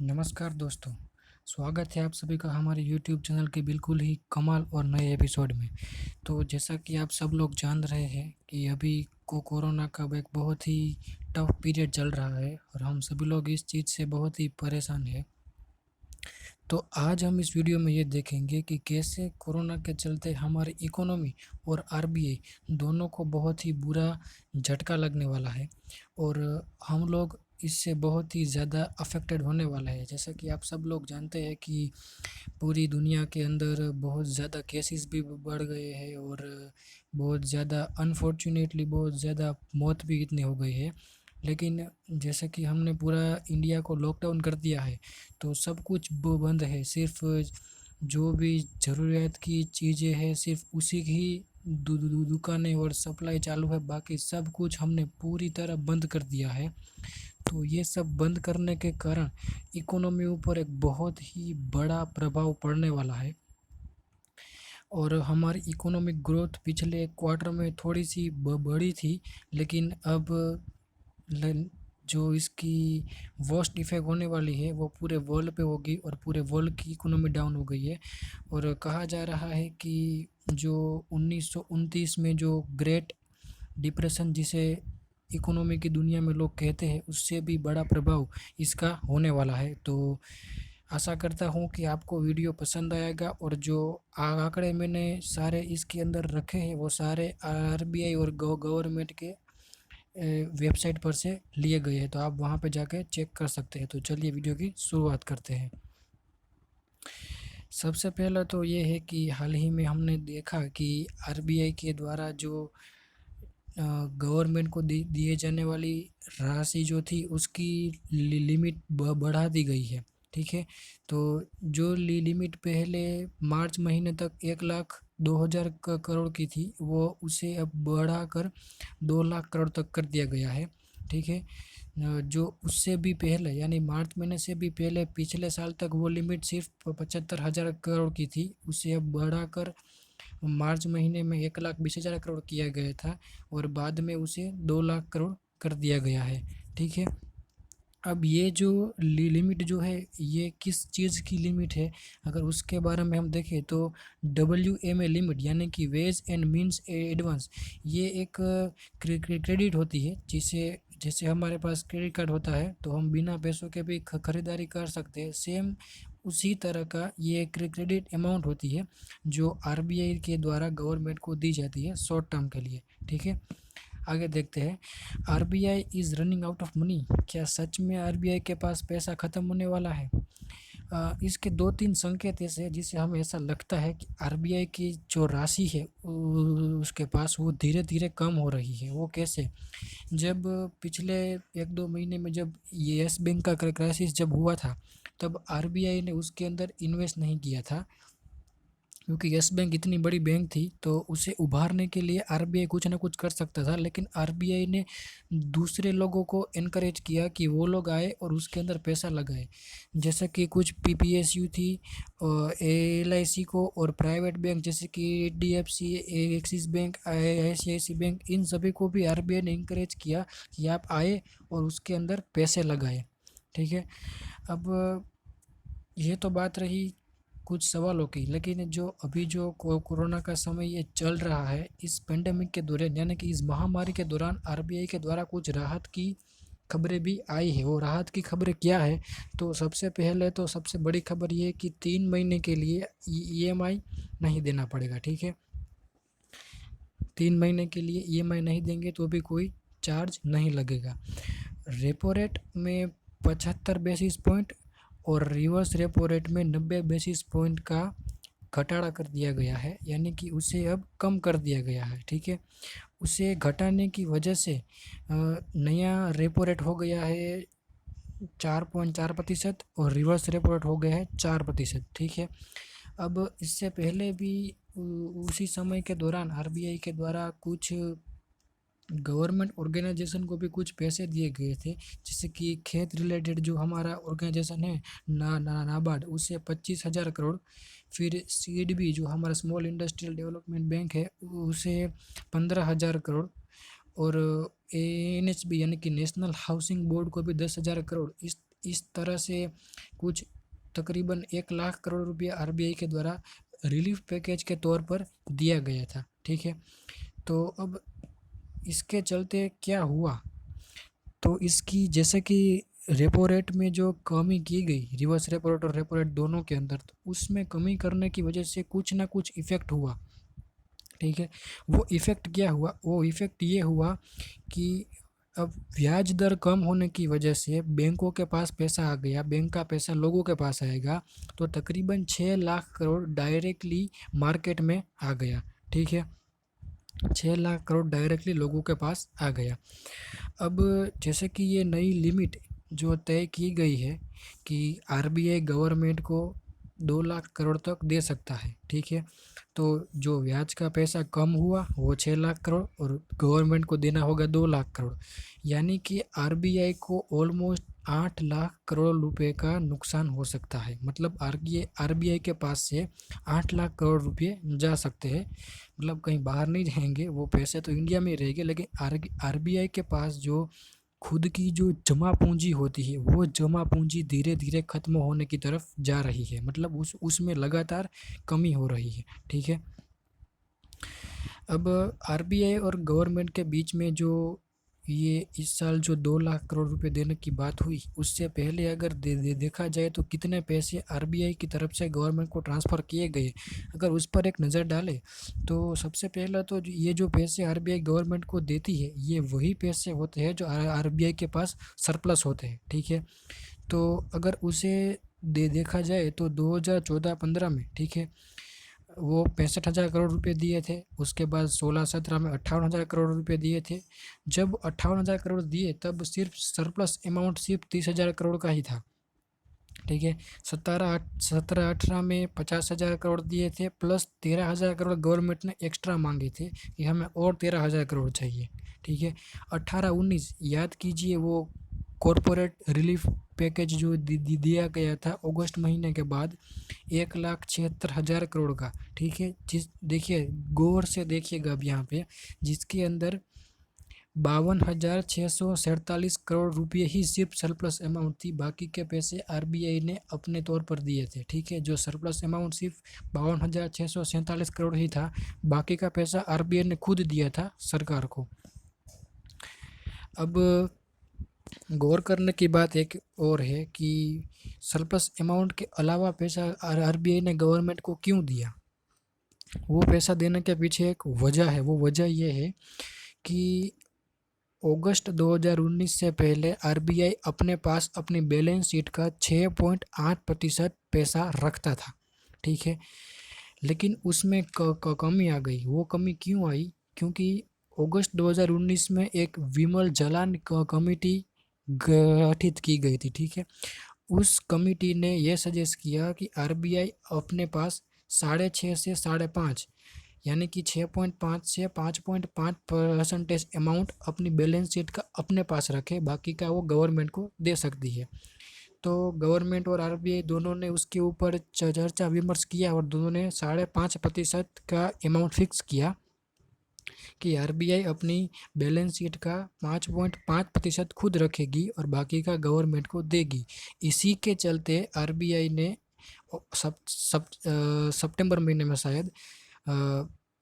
नमस्कार दोस्तों, स्वागत है आप सभी का हमारे यूट्यूब चैनल के बिल्कुल ही कमाल और नए एपिसोड में। तो जैसा कि आप सब लोग जान रहे हैं कि अभी कोरोना का एक बहुत ही टफ पीरियड चल रहा है और हम सभी लोग इस चीज़ से बहुत ही परेशान हैं। तो आज हम इस वीडियो में ये देखेंगे कि कैसे कोरोना के चलते हमारी इकोनॉमी और आरबीआई दोनों को बहुत ही बुरा झटका लगने वाला है और हम लोग इससे बहुत ही ज़्यादा अफेक्टेड होने वाला है। जैसा कि आप सब लोग जानते हैं कि पूरी दुनिया के अंदर बहुत ज़्यादा केसेस भी बढ़ गए हैं और बहुत ज़्यादा अनफॉर्चुनेटली बहुत ज़्यादा मौत भी इतनी हो गई है। लेकिन जैसे कि हमने पूरा इंडिया को लॉकडाउन कर दिया है, तो सब कुछ बंद है। सिर्फ जो भी ज़रूरियात की चीज़ें हैं सिर्फ उसी की दुकानें और सप्लाई चालू है, बाकी सब कुछ हमने पूरी तरह बंद कर दिया है। तो ये सब बंद करने के कारण इकोनॉमी ऊपर एक बहुत ही बड़ा प्रभाव पड़ने वाला है और हमारी इकोनॉमिक ग्रोथ पिछले क्वार्टर में थोड़ी सी बढ़ी थी, लेकिन अब जो इसकी वर्स्ट इफेक्ट होने वाली है वो पूरे वर्ल्ड पे होगी और पूरे वर्ल्ड की इकोनॉमी डाउन हो गई है। और कहा जा रहा है कि जो 1929 में जो ग्रेट डिप्रेशन जिसे इकोनॉमी की दुनिया में लोग कहते हैं, उससे भी बड़ा प्रभाव इसका होने वाला है। तो आशा करता हूँ कि आपको वीडियो पसंद आएगा और जो आंकड़े मैंने सारे इसके अंदर रखे हैं वो सारे आरबीआई और गवर्नमेंट के वेबसाइट पर से लिए गए हैं, तो आप वहाँ पे जाके चेक कर सकते हैं। तो चलिए वीडियो की शुरुआत करते हैं। सबसे पहला तो ये है कि हाल ही में हमने देखा कि आरबीआई के द्वारा जो गवर्नमेंट को दिए जाने वाली राशि जो थी उसकी लिमिट बढ़ा दी गई है। ठीक है, तो जो लिमिट पहले मार्च महीने तक 1,02,000 करोड़ की थी, वो उसे अब बढ़ाकर 2 लाख करोड़ तक कर दिया गया है। ठीक है, जो उससे भी पहले यानी मार्च महीने से भी पहले पिछले साल तक वो लिमिट सिर्फ 75,000 करोड़ की थी, उसे अब बढ़ाकर मार्च महीने में 1,20,000 करोड़ किया गया था और बाद में उसे 2 लाख करोड़ कर दिया गया है। ठीक है, अब ये जो लिमिट जो है ये किस चीज़ की लिमिट है, अगर उसके बारे में हम देखें तो WMA लिमिट यानी कि वेज एंड मीन्स एडवांस, ये एक क्रेडिट होती है जिसे जैसे हमारे पास क्रेडिट कार्ड होता है तो हम बिना पैसों के भी खरीदारी कर सकते हैं, सेम उसी तरह का ये क्रेडिट अमाउंट होती है जो आरबीआई के द्वारा गवर्नमेंट को दी जाती है शॉर्ट टर्म के लिए। ठीक है, आगे देखते हैं। RBI is running out of money, क्या सच में आरबीआई के पास पैसा ख़त्म होने वाला है? इसके 2-3 संकेत ऐसे हैं जिससे हमें ऐसा लगता है कि आरबीआई की जो राशि है उसके पास वो धीरे धीरे कम हो रही है। वो कैसे? जब पिछले 1-2 महीने में जब ये येस बैंक का क्राइसिस जब हुआ था, तब आरबीआई ने उसके अंदर इन्वेस्ट नहीं किया था, क्योंकि येस बैंक इतनी बड़ी बैंक थी तो उसे उभारने के लिए आरबीआई कुछ ना कुछ कर सकता था। लेकिन आरबीआई ने दूसरे लोगों को एनकरेज किया कि वो लोग आए और उसके अंदर पैसा लगाए, जैसे कि कुछ पीपीएसयू थी, एलआईसी को, और प्राइवेट बैंक जैसे कि HDFC, Axis bank, ICICI bank, इन सभी को भी आरबीआई ने इनकरेज किया कि आप आए और उसके अंदर पैसे लगाए। ठीक है, अब ये तो बात रही कुछ सवालों की, लेकिन जो अभी जो कोरोना का समय ये चल रहा है, इस पेंडेमिक के दौरान यानी कि इस महामारी के दौरान आरबीआई के द्वारा कुछ राहत की खबरें भी आई है। वो राहत की खबरें क्या है? तो सबसे पहले तो सबसे बड़ी खबर ये है कि 3 महीने के लिए ईएमआई नहीं देना पड़ेगा। ठीक है, 3 महीने के लिए ईएमआई नहीं देंगे तो भी कोई चार्ज नहीं लगेगा। रेपो रेट में 75 बेसिस पॉइंट और रिवर्स रेपो रेट में 90 बेसिस पॉइंट का घटाड़ा कर दिया गया है, यानी कि उसे अब कम कर दिया गया है। ठीक है, उसे घटाने की वजह से नया रेपो रेट हो गया है 4.4% और रिवर्स रेपो रेट हो गया है 4%। ठीक है, अब इससे पहले भी उसी समय के दौरान आरबीआई के द्वारा कुछ गवर्नमेंट ऑर्गेनाइजेशन को भी कुछ पैसे दिए गए थे, जैसे कि खेत रिलेटेड जो हमारा ऑर्गेनाइजेशन है नाबार्ड, उसे 25,000 करोड़, फिर सीडबी जो हमारा स्मॉल इंडस्ट्रियल डेवलपमेंट बैंक है उसे 15,000 करोड़, और एनएचबी यानी कि नेशनल हाउसिंग बोर्ड को भी 10,000 करोड़। इस तरह से कुछ तकरीबन 1 लाख करोड़ रुपया आरबीआई के द्वारा रिलीफ पैकेज के तौर पर दिया गया था। ठीक है, तो अब इसके चलते क्या हुआ, तो इसकी जैसे कि रेपो रेट में जो कमी की गई, रिवर्स रेपो रेट और रेपो रेट दोनों के अंदर, तो उसमें कमी करने की वजह से कुछ ना कुछ इफ़ेक्ट हुआ। ठीक है, वो इफ़ेक्ट क्या हुआ, वो इफ़ेक्ट ये हुआ कि अब ब्याज दर कम होने की वजह से बैंकों के पास पैसा आ गया, बैंक का पैसा लोगों के पास आएगा, तो तकरीबन 6 लाख करोड़ डायरेक्टली मार्केट में आ गया। ठीक है, 6 लाख करोड़ डायरेक्टली लोगों के पास आ गया। अब जैसे कि ये नई लिमिट जो तय की गई है कि आरबीआई गवर्नमेंट को 2 लाख करोड़ तक दे सकता है। ठीक है, तो जो ब्याज का पैसा कम हुआ वो 6 लाख करोड़ और गवर्नमेंट को देना होगा 2 लाख करोड़, यानी कि आरबीआई को ऑलमोस्ट 8 लाख करोड़ रुपए का नुकसान हो सकता है। मतलब आरबीआई के पास से 8 लाख करोड़ रुपए जा सकते हैं, मतलब कहीं बाहर नहीं जाएंगे, वो पैसे तो इंडिया में ही रहेंगे, लेकिन आरबीआई के पास जो खुद की जो जमा पूंजी होती है वो जमा पूंजी धीरे धीरे खत्म होने की तरफ जा रही है, मतलब उसमें लगातार कमी हो रही है। ठीक है, अब आरबीआई और गवर्नमेंट के बीच में जो ये इस साल जो 2 लाख करोड़ रुपए देने की बात हुई, उससे पहले अगर देखा जाए तो कितने पैसे आरबीआई की तरफ से गवर्नमेंट को ट्रांसफ़र किए गए, अगर उस पर एक नज़र डालें तो सबसे पहला तो ये जो पैसे आरबीआई गवर्नमेंट को देती है ये वही पैसे होते हैं जो आरबीआई के पास सरप्लस होते हैं। ठीक है, तो अगर उसे देखा जाए तो 2014-15 में, ठीक है, वो 65,000 करोड़ रुपए दिए थे। उसके बाद 16-17 में 58,000 करोड़ रुपए दिए थे। जब 58,000 करोड़ दिए तब सिर्फ सरप्लस अमाउंट सिर्फ 30,000 करोड़ का ही था। ठीक है, 17-18 में 50,000 करोड़ दिए थे, प्लस 13,000 करोड़ गवर्नमेंट ने एक्स्ट्रा मांगे थे कि हमें और 13,000 करोड़ चाहिए। ठीक है, 18-19 याद कीजिए, वो कॉरपोरेट रिलीफ पैकेज जो दिया गया था अगस्त महीने के बाद, 1,76,000 करोड़ का। ठीक है, जिस देखिए गौर से देखिएगा अब यहाँ पे, जिसके अंदर 52,647 करोड़ रुपए ही सिर्फ सरप्लस अमाउंट थी, बाकी के पैसे आरबीआई ने अपने तौर पर दिए थे। ठीक है, जो सरप्लस अमाउंट सिर्फ 52,647 करोड़ ही था, बाकी का पैसा आरबीआई ने खुद दिया था सरकार को। अब गौर करने की बात एक और है कि सरप्लस अमाउंट के अलावा पैसा आरबीआई ने गवर्नमेंट को क्यों दिया। वो पैसा देने के पीछे एक वजह है, वो वजह ये है कि अगस्त 2019 से पहले आरबीआई अपने पास अपनी बैलेंस शीट का 6.8% पैसा रखता था। ठीक है, लेकिन उसमें कमी आ गई। वो कमी क्यों आई, क्योंकि अगस्त 2019 में एक विमल जालान कमेटी गठित की गई थी। ठीक है, उस कमेटी ने यह सजेस्ट किया कि आरबीआई अपने पास 6.5 से 5.5, यानी कि 6.5 से 5.5% अमाउंट अपनी बैलेंस शीट का अपने पास रखे, बाकी का वो गवर्नमेंट को दे सकती है। तो गवर्नमेंट और आरबीआई दोनों ने उसके ऊपर चर्चा विमर्श किया और दोनों ने 5.5% का अमाउंट फिक्स किया कि आरबीआई अपनी बैलेंस शीट का 5.5% खुद रखेगी और बाकी का गवर्नमेंट को देगी। इसी के चलते आरबीआई ने सितंबर महीने में शायद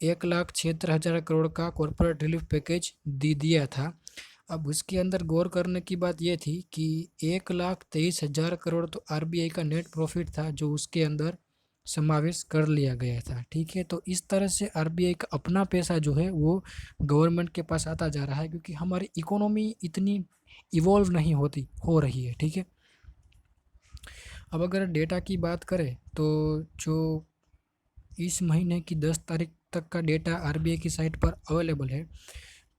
1,76,000 करोड़ का कॉरपोरेट रिलीफ पैकेज दिया था। अब उसके अंदर गौर करने की बात यह थी कि 1,23,000 करोड़ तो आरबीआई का नेट प्रॉफिट था जो उसके अंदर समावेश कर लिया गया था। ठीक है, तो इस तरह से आरबीआई का अपना पैसा जो है वो गवर्नमेंट के पास आता जा रहा है, क्योंकि हमारी इकोनॉमी इतनी इवॉल्व नहीं हो रही है। ठीक है, अब अगर डेटा की बात करें तो जो इस महीने की 10 तारीख तक का डेटा आरबीआई की साइट पर अवेलेबल है,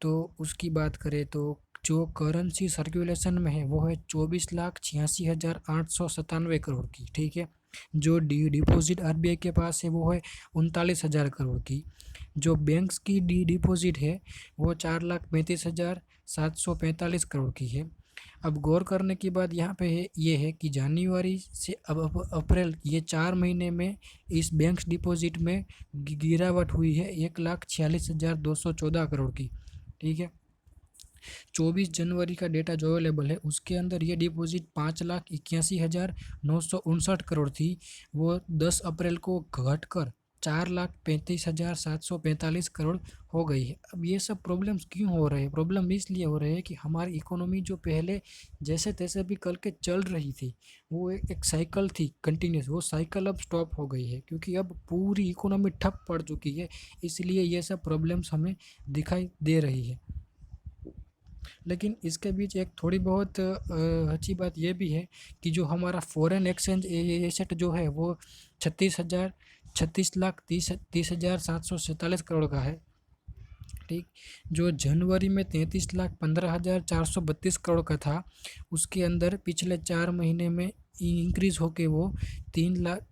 तो उसकी बात करें तो जो करेंसी सर्कुलेशन में है वो है 24,86,897 करोड़ की। ठीक है, जो डिपॉजिट आरबीआई के पास है वो है 39,000 करोड़ की। जो बैंक्स की डिपॉजिट है वो 4,35,745 करोड़ की है। अब गौर करने की बात यहाँ पे है ये है कि जनवरी से अब अप्रैल, ये 4 महीने में इस बैंक्स डिपॉजिट में गिरावट हुई है 1,46,214 करोड़ की। ठीक है, 24 जनवरी का डेटा जो अवेलेबल है उसके अंदर ये डिपॉजिट 5,81,959 करोड़ थी, वो 10 अप्रैल को घटकर 4,35,745 करोड़ हो गई है। अब ये सब प्रॉब्लम्स क्यों हो रहे हैं? प्रॉब्लम इसलिए हो रहे हैं कि हमारी इकोनॉमी जो पहले जैसे तैसे भी कल के चल रही थी, वो एक साइकिल थी कंटिन्यूस, वो साइकिल अब स्टॉप हो गई है क्योंकि अब पूरी इकोनॉमी ठप पड़ चुकी है, इसलिए ये सब प्रॉब्लम्स हमें दिखाई दे रही है। लेकिन इसके बीच एक थोड़ी बहुत अच्छी बात ये भी है कि जो हमारा फॉरेन एक्सचेंज एसेट जो है वो 36,30,37,747 करोड़ का है। ठीक, जो जनवरी में 33,15,432 करोड़ का था, उसके अंदर पिछले 4 महीने में इंक्रीज होके वो 3 लाख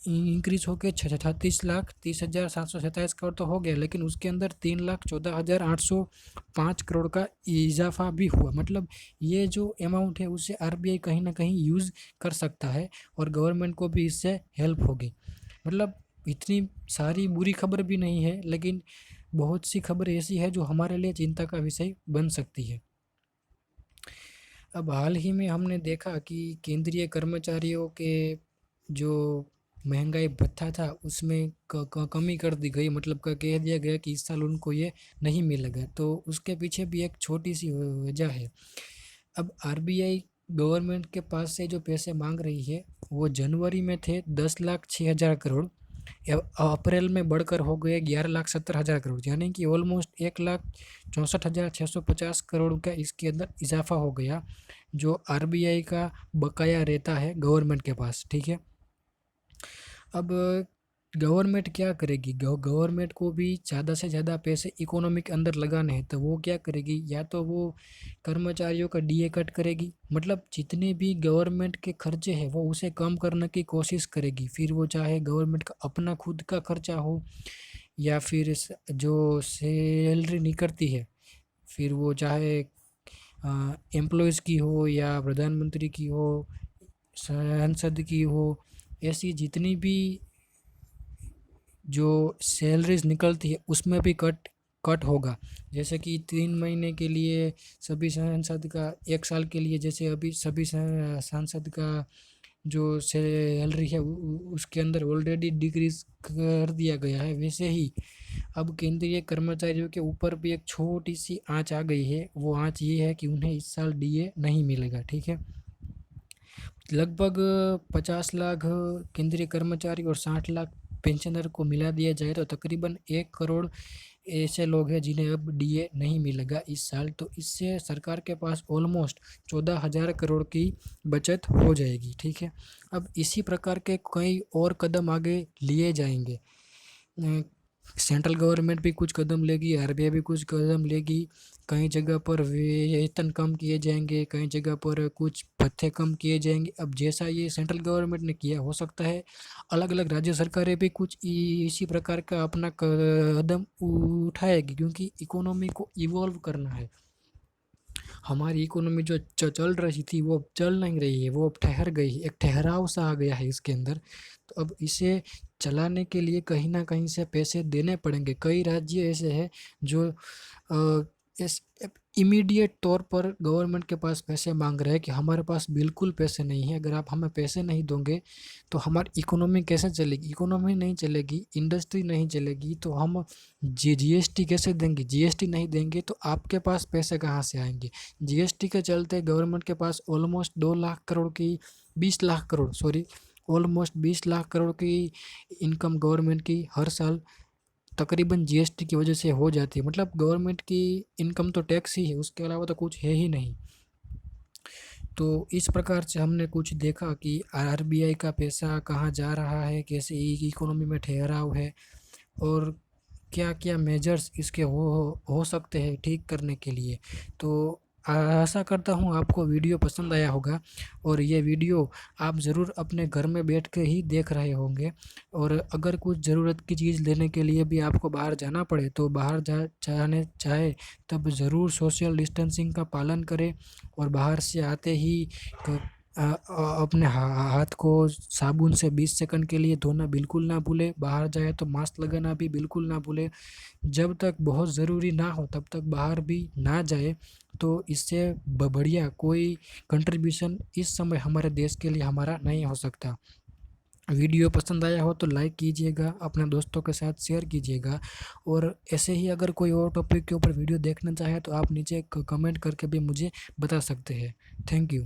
इंक्रीज होके 36,30,727 करोड़ तो हो गया, लेकिन उसके अंदर 3,14,805 करोड़ का इजाफा भी हुआ। मतलब ये जो अमाउंट है उससे आरबीआई कहीं ना कहीं यूज़ कर सकता है और गवर्नमेंट को भी इससे हेल्प होगी। मतलब इतनी सारी बुरी खबर भी नहीं है, लेकिन बहुत सी खबर ऐसी है जो हमारे लिए चिंता का विषय बन सकती है। अब हाल ही में हमने देखा कि केंद्रीय कर्मचारियों के जो महंगाई भत्ता था उसमें कमी कर दी गई, मतलब कह दिया गया कि इस साल उनको ये नहीं मिलेगा। तो उसके पीछे भी एक छोटी सी वजह है। अब आरबीआई गवर्नमेंट के पास से जो पैसे मांग रही है वो जनवरी में थे 10,06,000 करोड़, अप्रैल में बढ़कर हो गए 11,70,000 करोड़, यानी कि ऑलमोस्ट 1,64,650 करोड़ का इसके अंदर इजाफा हो गया जो आरबीआई का बकाया रहता है गवर्नमेंट के पास। ठीक है, अब गवर्नमेंट क्या करेगी? गवर्नमेंट को भी ज़्यादा से ज़्यादा पैसे इकोनॉमी के अंदर लगाने हैं, तो वो क्या करेगी? या तो वो कर्मचारियों का डीए कट करेगी, मतलब जितने भी गवर्नमेंट के खर्चे हैं वो उसे कम करने की कोशिश करेगी। फिर वो चाहे गवर्नमेंट का अपना खुद का खर्चा हो या फिर जो सैलरी निकलती है, फिर वो चाहे एम्प्लॉयज़ की हो या प्रधानमंत्री की हो, सांसद की हो, ऐसी जितनी भी जो सैलरीज निकलती है उसमें भी कट कट होगा। जैसे कि 3 महीने के लिए सभी सांसद का, 1 साल के लिए जैसे अभी सभी सांसद का जो सैलरी है उसके अंदर ऑलरेडी डिक्रीज कर दिया गया है, वैसे ही अब केंद्रीय कर्मचारियों के ऊपर भी एक छोटी सी आंच आ गई है। वो आंच ये है कि उन्हें इस साल डीए नहीं मिलेगा। ठीक है, लगभग 50 लाख केंद्रीय कर्मचारी और 60 लाख पेंशनर को मिला दिया जाए तो तकरीबन 1 करोड़ ऐसे लोग हैं जिन्हें अब डीए नहीं मिलेगा इस साल। तो इससे सरकार के पास ऑलमोस्ट 14,000 करोड़ की बचत हो जाएगी। ठीक है, अब इसी प्रकार के कई और कदम आगे लिए जाएंगे। सेंट्रल गवर्नमेंट भी कुछ कदम लेगी, आरबीआई भी कुछ कदम लेगी। कई जगह पर वेतन कम किए जाएंगे, कई जगह पर कुछ भत्ते कम किए जाएंगे। अब जैसा ये सेंट्रल गवर्नमेंट ने किया, हो सकता है अलग अलग राज्य सरकारें भी कुछ इसी प्रकार का अपना कदम उठाएगी, क्योंकि इकोनॉमी को इवॉल्व करना है। हमारी इकोनॉमी जो चल रही थी वो अब चल नहीं रही है, वो अब ठहर गई है, एक ठहराव सा आ गया है इसके अंदर। तो अब इसे चलाने के लिए कहीं ना कहीं से पैसे देने पड़ेंगे। कई राज्य ऐसे हैं जो इस इमीडिएट तौर पर गवर्नमेंट के पास पैसे मांग रहे हैं कि हमारे पास बिल्कुल पैसे नहीं है, अगर आप हमें पैसे नहीं दोगे तो हमारी इकोनॉमी कैसे चलेगी? इकोनॉमी नहीं चलेगी, इंडस्ट्री नहीं चलेगी, तो हम जीएसटी कैसे देंगे? जीएसटी नहीं देंगे तो आपके पास पैसे कहाँ से आएंगे? जीएसटी के चलते गवर्नमेंट के पास ऑलमोस्ट 2 लाख करोड़ की 20 लाख करोड़ सॉरी ऑलमोस्ट 20 लाख करोड़ की इनकम गवर्नमेंट की हर साल तकरीबन जीएसटी की वजह से हो जाती है। मतलब गवर्नमेंट की इनकम तो टैक्स ही है, उसके अलावा तो कुछ है ही नहीं। तो इस प्रकार से हमने कुछ देखा कि आरबीआई का पैसा कहाँ जा रहा है, कैसे इकोनॉमी में ठहराव है और क्या क्या मेजर्स इसके हो सकते हैं ठीक करने के लिए। तो आशा करता हूँ आपको वीडियो पसंद आया होगा और ये वीडियो आप ज़रूर अपने घर में बैठ के ही देख रहे होंगे। और अगर कुछ ज़रूरत की चीज़ लेने के लिए भी आपको बाहर जाना पड़े तो बाहर जाने चाहे तब ज़रूर सोशल डिस्टेंसिंग का पालन करें और बाहर से आते ही अपने हाथ को साबुन से 20 सेकंड के लिए धोना बिल्कुल ना भूले। बाहर जाए तो मास्क लगाना भी बिल्कुल ना भूले। जब तक बहुत ज़रूरी ना हो तब तक बाहर भी ना जाए। तो इससे बढ़िया कोई कंट्रीब्यूशन इस समय हमारे देश के लिए हमारा नहीं हो सकता। वीडियो पसंद आया हो तो लाइक कीजिएगा, अपने दोस्तों के साथ शेयर कीजिएगा, और ऐसे ही अगर कोई और टॉपिक के ऊपर वीडियो देखना चाहे तो आप नीचे कमेंट करके भी मुझे बता सकते हैं। Thank you.